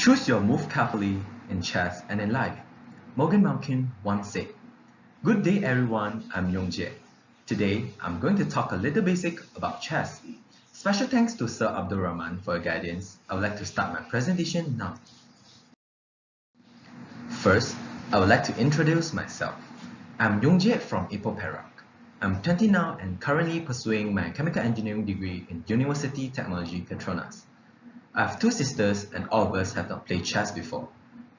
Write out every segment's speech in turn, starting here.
Choose your move carefully in chess and in life. Morgan Malkin once said, "Good day everyone, I'm Yong. Today, I'm going to talk a little basic about chess. Special thanks to Sir Abdul Rahman for your guidance. I would like to start my presentation now. First, I would like to introduce myself. I'm Yong from Ipoh Perak. I'm 20 now and currently pursuing my chemical engineering degree in University Technology Petronas. I have two sisters and all of us have not played chess before.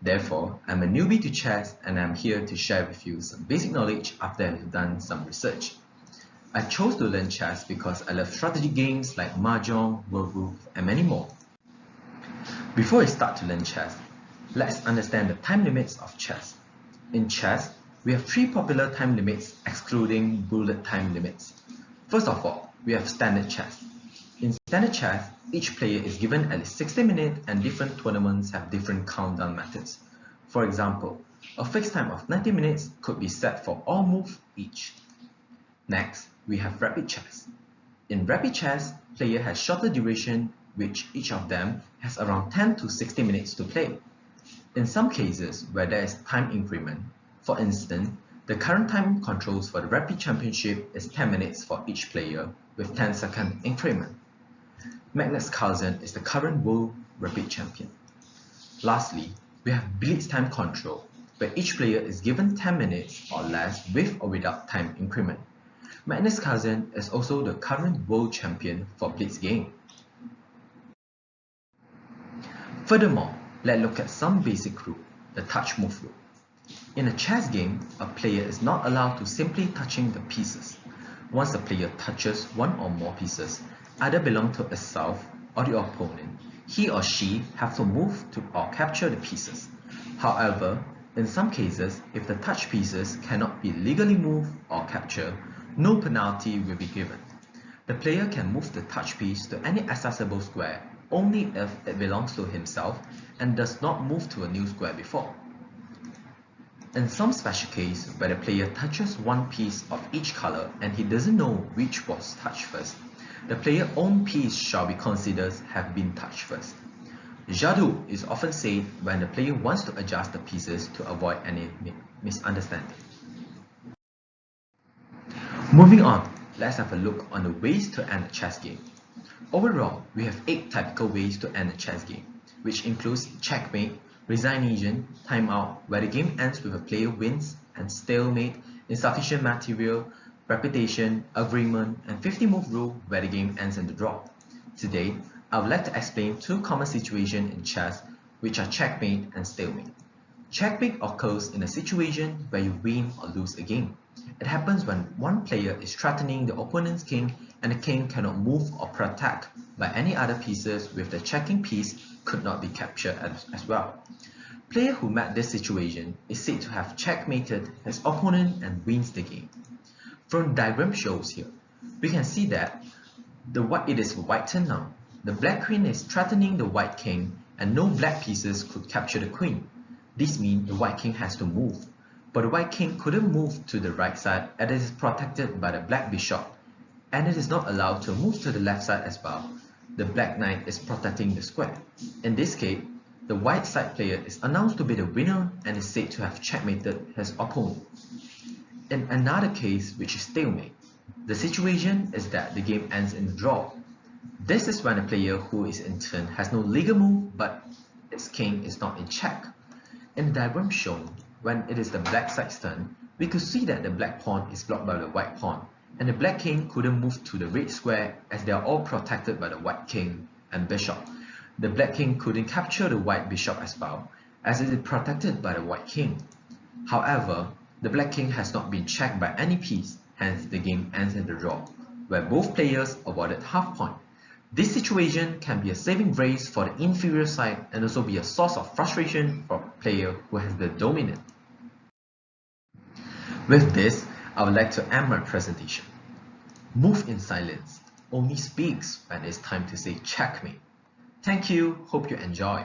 Therefore, I'm a newbie to chess and I'm here to share with you some basic knowledge after I've done some research. I chose to learn chess because I love strategy games like Mahjong, Werewolf, and many more. Before we start to learn chess, let's understand the time limits of chess. In chess, we have three popular time limits excluding bullet time limits. First of all, we have standard chess. In standard chess, each player is given at least 60 minutes and different tournaments have different countdown methods. For example, a fixed time of 90 minutes could be set for all moves each. Next, we have rapid chess. In rapid chess, player has shorter duration which each of them has around 10 to 60 minutes to play. In some cases where there is time increment, for instance, the current time controls for the rapid championship is 10 minutes for each player with 10-second increment. Magnus Carlsen is the current world rapid champion. Lastly, we have blitz time control, where each player is given 10 minutes or less with or without time increment. Magnus Carlsen is also the current world champion for blitz game. Furthermore, let's look at some basic rule, the touch move rule. In a chess game, a player is not allowed to simply touching the pieces. Once a player touches one or more pieces, either belong to itself or the opponent, he or she have to move to or capture the pieces. However, in some cases, if the touch pieces cannot be legally moved or captured, no penalty will be given. The player can move the touch piece to any accessible square only if it belongs to himself and does not move to a new square before. In some special case where the player touches one piece of each color and he doesn't know which was touched first, the player's own piece shall be considered have been touched first. Jadoo is often said when the player wants to adjust the pieces to avoid any misunderstanding. Moving on, let's have a look on the ways to end a chess game. Overall, we have 8 typical ways to end a chess game, which includes checkmate, resignation, timeout, where the game ends with a player wins, and stalemate, insufficient material, reputation, agreement, and 50-move rule, where the game ends in the draw. Today, I would like to explain 2 common situations in chess, which are checkmate and stalemate. Checkmate occurs in a situation where you win or lose a game. It happens when one player is threatening the opponent's king and the king cannot move or protect by any other pieces with the checking piece could not be captured as well. Player who met this situation is said to have checkmated his opponent and wins the game. From the diagram shows here, we can see that it is white turn now. The black queen is threatening the white king and no black pieces could capture the queen. This means the white king has to move, but the white king couldn't move to the right side as it is protected by the black bishop, and it is not allowed to move to the left side as well. The black knight is protecting the square. In this case, the white side player is announced to be the winner and is said to have checkmated his opponent. In another case, which is stalemate, the situation is that the game ends in a draw. This is when a player who is in turn has no legal move but its king is not in check. In the diagram shown, when it is the black side's turn, we could see that the black pawn is blocked by the white pawn, and the black king couldn't move to the red square as they are all protected by the white king and bishop. The black king couldn't capture the white bishop as well, as it is protected by the white king. However, the black king has not been checked by any piece, hence the game ends in the draw, where both players awarded half point. This situation can be a saving grace for the inferior side and also be a source of frustration for a player who has been dominant. With this, I would like to end my presentation. Move in silence, only speaks when it's time to say checkmate. Thank you, hope you enjoy.